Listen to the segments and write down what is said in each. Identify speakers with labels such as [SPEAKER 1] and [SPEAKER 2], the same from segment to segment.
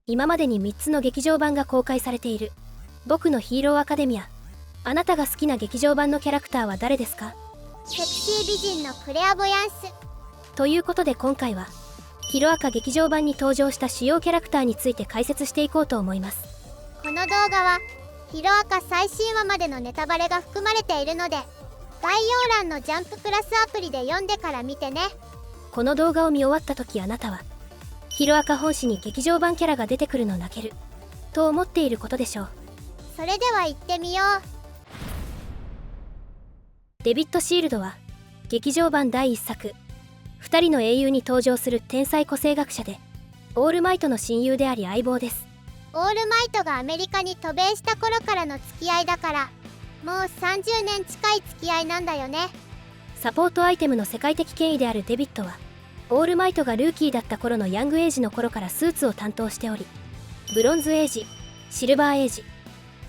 [SPEAKER 1] 今までに3つの劇場版が公開されている僕のヒーローアカデミア。あなたが好きな劇場版のキャラクターは誰ですか？
[SPEAKER 2] セクシー美人のクレアボヤンス。
[SPEAKER 1] ということで今回はヒロアカ劇場版に登場した主要キャラクターについて解説していこうと思います。
[SPEAKER 2] この動画はヒロアカ最新話までのネタバレが含まれているので、概要欄のジャンププラスアプリで読んでから見てね。
[SPEAKER 1] この動画を見終わった時、あなたはヒロアカ本誌に劇場版キャラが出てくるの泣けると思っていることでしょう。
[SPEAKER 2] それでは行ってみよう。
[SPEAKER 1] デビッド・シールドは劇場版第1作2人の英雄に登場する天才個性学者で、オールマイトの親友であり相棒です。
[SPEAKER 2] オールマイトがアメリカに渡米した頃からの付き合いだから、もう30年近い付き合いなんだよね。
[SPEAKER 1] サポートアイテムの世界的権威であるデビッドは、オールマイトがルーキーだった頃のヤングエイジの頃からスーツを担当しており、ブロンズエイジ、シルバーエイジ、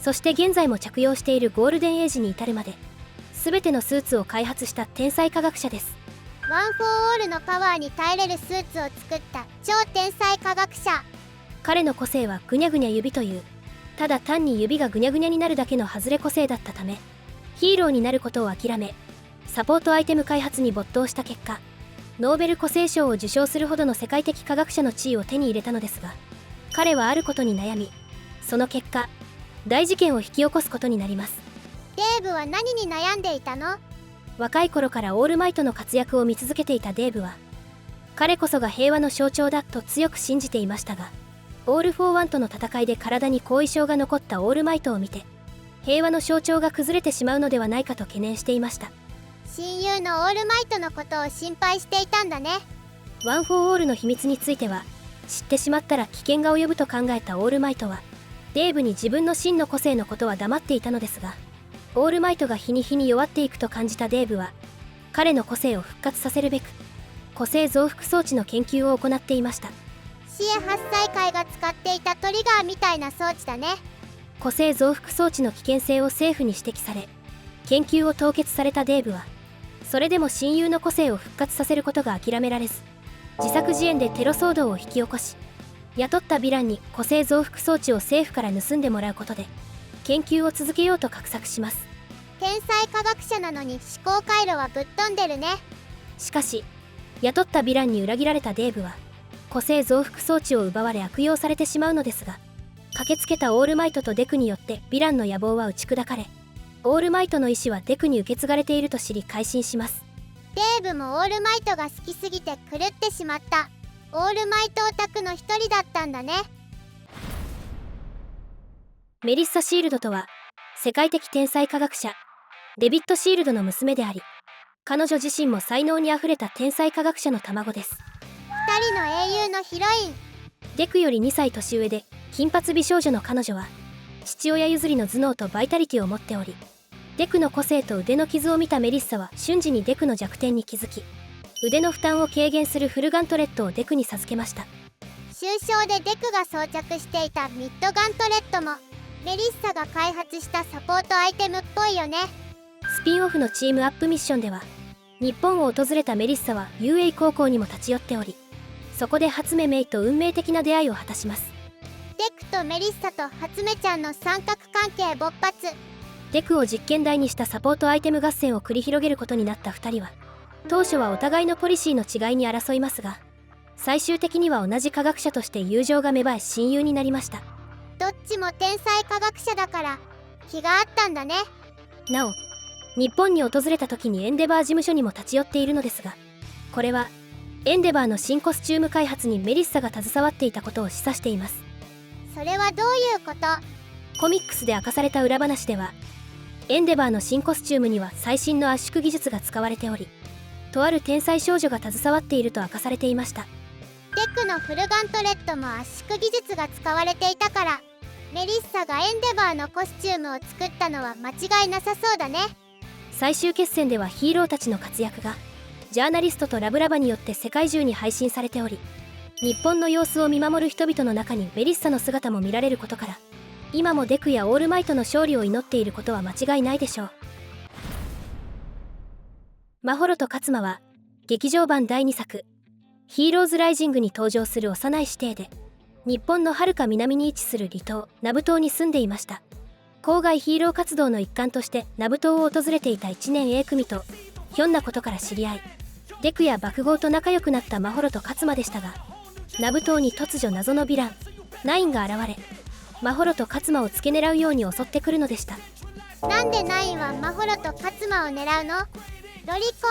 [SPEAKER 1] そして現在も着用しているゴールデンエイジに至るまで全てのスーツを開発した天才科学者です。
[SPEAKER 2] ワン・フォー・オールのパワーに耐えれるスーツを作った超天才科学者。
[SPEAKER 1] 彼の個性はぐにゃぐにゃ指という、ただ単に指がぐにゃぐにゃになるだけの外れ個性だったため、ヒーローになることを諦め、サポートアイテム開発に没頭した結果、ノーベル個性賞を受賞するほどの世界的科学者の地位を手に入れたのですが、彼はあることに悩み、その結果大事件を引き起こすことになります。
[SPEAKER 2] デーブは何に悩んでいたの？
[SPEAKER 1] 若い頃からオールマイトの活躍を見続けていたデーブは、彼こそが平和の象徴だと強く信じていましたが、オール・フォー・ワンとの戦いで体に後遺症が残ったオールマイトを見て、平和の象徴が崩れてしまうのではないかと懸念していました。
[SPEAKER 2] 親友のオールマイトのことを心配していたんだね。
[SPEAKER 1] ワン・フォー・オールの秘密については、知ってしまったら危険が及ぶと考えたオールマイトは、デーブに自分の真の個性のことは黙っていたのですが、オールマイトが日に日に弱っていくと感じたデーブは、彼の個性を復活させるべく個性増幅装置の研究を行っていました。
[SPEAKER 2] シエ8歳会が使っていたトリガーみたいな装置だね。
[SPEAKER 1] 個性増幅装置の危険性を政府に指摘され、研究を凍結されたデーブは、それでも親友の個性を復活させることが諦められず、自作自演でテロ騒動を引き起こし、雇ったヴィランに個性増幅装置を政府から盗んでもらうことで研究を続けようと画策します。
[SPEAKER 2] 天才科学者なのに思考回路はぶっ飛んでるね。
[SPEAKER 1] しかし雇ったヴィランに裏切られたデーブは、個性増幅装置を奪われ悪用されてしまうのですが、駆けつけたオールマイトとデクによってヴィランの野望は打ち砕かれ、オールマイトの意志はデクに受け継がれていると知り改心します。
[SPEAKER 2] デーブもオールマイトが好きすぎて狂ってしまったオールマイトオタクの一人だったんだね。
[SPEAKER 1] メリッサ・シールドとは世界的天才科学者デビッド・シールドの娘であり、彼女自身も才能にあふれた天才科学者の卵です。
[SPEAKER 2] 二人の英雄のヒロイン。
[SPEAKER 1] デクより2歳年上で金髪美少女の彼女は、父親譲りの頭脳とバイタリティを持っており、デクの個性と腕の傷を見たメリッサは瞬時にデクの弱点に気づき、腕の負担を軽減するフルガントレットをデクに授けました。
[SPEAKER 2] 終章でデクが装着していたミッドガントレットもメリッサが開発したサポートアイテムっぽいよね。
[SPEAKER 1] スピンオフのチームアップミッションでは、日本を訪れたメリッサは UA 高校にも立ち寄っており、そこで初音メイと運命的な出会いを果たします。
[SPEAKER 2] デクとメリッサと初音ちゃんの三角関係勃発。
[SPEAKER 1] デクを実験台にしたサポートアイテム合戦を繰り広げることになった2人は、当初はお互いのポリシーの違いに争いますが、最終的には同じ科学者として友情が芽生え親友になりました。
[SPEAKER 2] どっちも天才科学者だから気があったんだね。
[SPEAKER 1] なお、日本に訪れた時にエンデバー事務所にも立ち寄っているのですが、これはエンデバーの新コスチューム開発にメリッサが携わっていたことを示唆しています。
[SPEAKER 2] それはどういうこと？
[SPEAKER 1] コミックスで明かされた裏話では、エンデバーの新コスチュームには最新の圧縮技術が使われており、とある天才少女が携わっていると明かされていました。
[SPEAKER 2] デクのフルガントレットも圧縮技術が使われていたから、メリッサがエンデバーのコスチュームを作ったのは間違いなさそうだね。
[SPEAKER 1] 最終決戦ではヒーローたちの活躍がジャーナリストとラブラバによって世界中に配信されており、日本の様子を見守る人々の中にメリッサの姿も見られることから、今もデクやオールマイトの勝利を祈っていることは間違いないでしょう。マホロと勝間は劇場版第2作ヒーローズライジングに登場する幼い師弟で、日本の遥か南に位置する離島ナブ島に住んでいました。郊外ヒーロー活動の一環としてナブ島を訪れていた1年 A 組とひょんなことから知り合い、デクや爆豪と仲良くなったマホロと勝間でしたが、ナブ島に突如謎のヴィランナインが現れ、マホロと勝間を付け狙うように襲ってくるのでした。
[SPEAKER 2] なんでナインはマホロと勝間を狙うの？ロリコ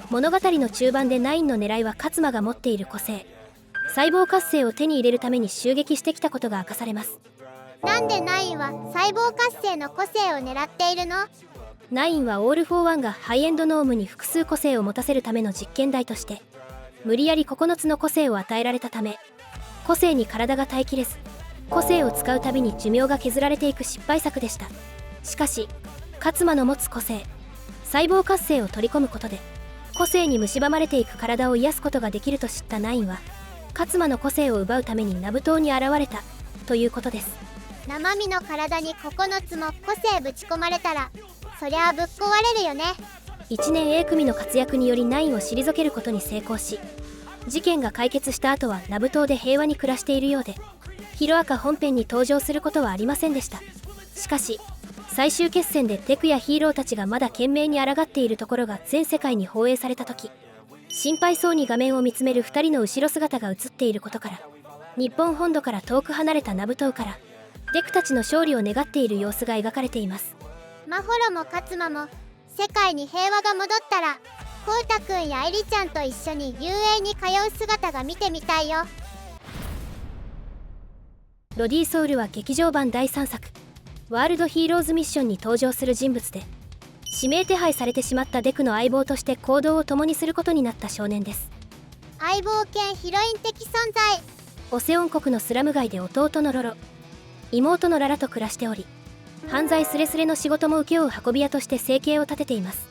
[SPEAKER 2] ン。
[SPEAKER 1] 物語の中盤でナインの狙いは勝間が持っている個性細胞活性を手に入れるために襲撃してきたことが明かされます。
[SPEAKER 2] なんでナインは細胞活性の個性を狙っているの？
[SPEAKER 1] ナインはオール・フォー・ワンがハイエンドノームに複数個性を持たせるための実験台として無理やり9つの個性を与えられたため、個性に体が耐えきれず、個性を使うたびに寿命が削られていく失敗作でした。しかし勝間の持つ個性細胞活性を取り込むことで個性に蝕まれていく体を癒すことができると知ったナインは、勝間の個性を奪うためにナブ島に現れたということです。
[SPEAKER 2] 生身の体に9つも個性ぶち込まれたらそりゃあぶっ壊れるよね。
[SPEAKER 1] 1年 A 組の活躍によりナインを退けることに成功し、事件が解決した後はナブ島で平和に暮らしているようで、ヒロアカ本編に登場することはありませんでした。しかし最終決戦でデクやヒーローたちがまだ懸命に抗っているところが全世界に放映された時、心配そうに画面を見つめる2人の後ろ姿が映っていることから、日本本土から遠く離れたナブ島からデクたちの勝利を願っている様子が描かれています。
[SPEAKER 2] マホロも勝間も世界に平和が戻ったらコウタくんやエリちゃんと一緒に遊泳に通う姿が見てみたいよ。
[SPEAKER 1] ロディ・ソウルは劇場版第3作ワールドヒーローズミッションに登場する人物で、指名手配されてしまったデクの相棒として行動を共にすることになった少年です。
[SPEAKER 2] 相棒兼ヒロイン的存在。
[SPEAKER 1] オセオン国のスラム街で弟のロロ、妹のララと暮らしており、犯罪スレスレの仕事も請け負う運び屋として生計を立てています。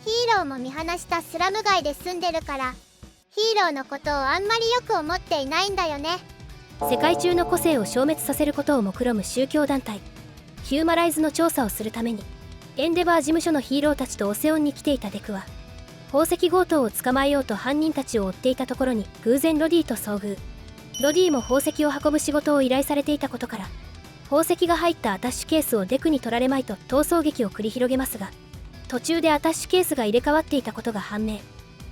[SPEAKER 2] ヒーローも見放したスラム街で住んでるからヒーローのことをあんまりよく思っていないんだよね。
[SPEAKER 1] 世界中の個性を消滅させることを目論む宗教団体ヒューマライズの調査をするためにエンデバー事務所のヒーローたちとオセオンに来ていたデクは、宝石強盗を捕まえようと犯人たちを追っていたところに偶然ロディと遭遇。ロディも宝石を運ぶ仕事を依頼されていたことから、宝石が入ったアタッシュケースをデクに取られまいと逃走劇を繰り広げますが、途中でアタッシュケースが入れ替わっていたことが判明。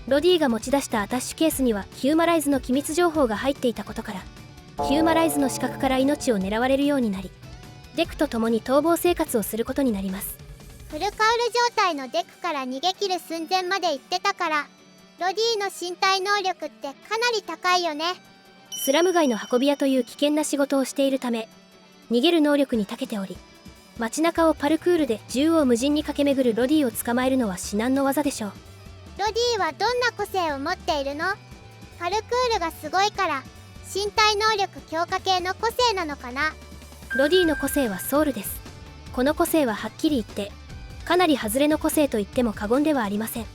[SPEAKER 1] ロディが持ち出したアタッシュケースにはヒューマライズの機密情報が入っていたことから、ヒューマライズの死角から命を狙われるようになり、デクと共に逃亡生活をすることになります。
[SPEAKER 2] フルカウル状態のデクから逃げ切る寸前まで行ってたから、ロディの身体能力ってかなり高いよね。
[SPEAKER 1] スラム街の運び屋という危険な仕事をしているため、逃げる能力に長けており、街中をパルクールで縦横無尽に駆け巡るロディを捕まえるのは至難の業でしょう。
[SPEAKER 2] ロディはどんな個性を持っているの？パルクールがすごいから身体能力強化系の個性なのかな？
[SPEAKER 1] ロディの個性はソウルです。この個性ははっきり言ってかなりハズレの個性と言っても過言ではありません。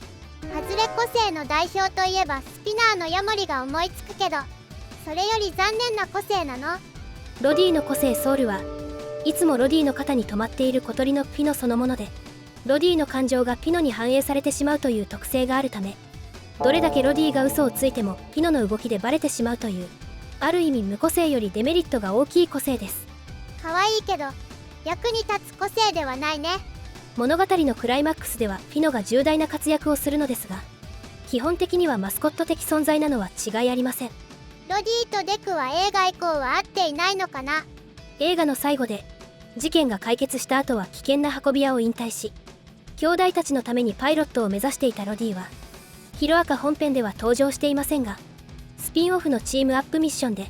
[SPEAKER 2] ハズレ個性の代表といえばスピナーのヤモリが思いつくけど、それより残念な個性なの？
[SPEAKER 1] ロディの個性ソウルはいつもロディの肩に止まっている小鳥のピノそのもので、ロディの感情がピノに反映されてしまうという特性があるため、どれだけロディが嘘をついてもピノの動きでバレてしまうという、ある意味無個性よりデメリットが大きい個性です。
[SPEAKER 2] 可愛いけど役に立つ個性ではないね。
[SPEAKER 1] 物語のクライマックスではピノが重大な活躍をするのですが、基本的にはマスコット的存在なのは違いありません。
[SPEAKER 2] ロディとデクは映画以降は会っていないのかな？
[SPEAKER 1] 映画の最後で事件が解決した後は危険な運び屋を引退し、兄弟たちのためにパイロットを目指していたロディはヒロアカ本編では登場していませんが、スピンオフのチームアップミッションで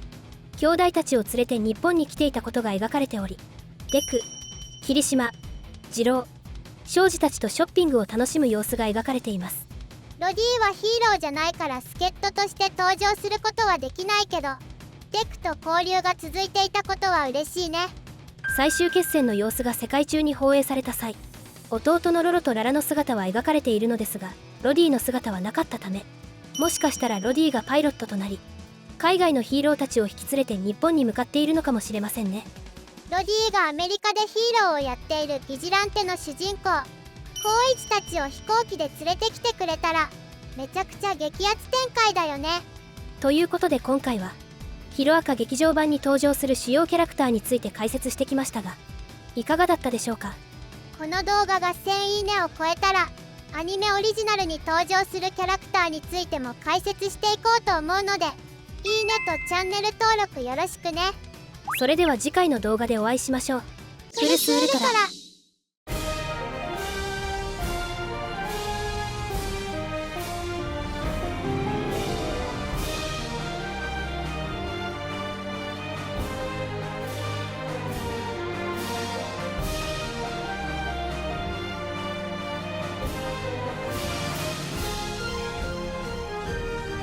[SPEAKER 1] 兄弟たちを連れて日本に来ていたことが描かれており、デク、霧島、次郎、庄司たちとショッピングを楽しむ様子が描かれています。
[SPEAKER 2] ロディはヒーローじゃないから助っ人として登場することはできないけど、デクと交流が続いていたことは嬉しいね。
[SPEAKER 1] 最終決戦の様子が世界中に放映された際、弟のロロとララの姿は描かれているのですが、ロディの姿はなかったため、もしかしたらロディがパイロットとなり、海外のヒーローたちを引き連れて日本に向かっているのかもしれませんね。
[SPEAKER 2] ロディがアメリカでヒーローをやっているビジランテの主人公光一たちを飛行機で連れてきてくれたらめちゃくちゃ激アツ展開だよね。
[SPEAKER 1] ということで今回はヒロアカ劇場版に登場する主要キャラクターについて解説してきましたが、いかがだったでしょうか。
[SPEAKER 2] この動画が1000いいねを超えたらアニメオリジナルに登場するキャラクターについても解説していこうと思うので、いいねとチャンネル登録よろしくね。
[SPEAKER 1] それでは次回の動画でお会いしましょう。フルスウルトラ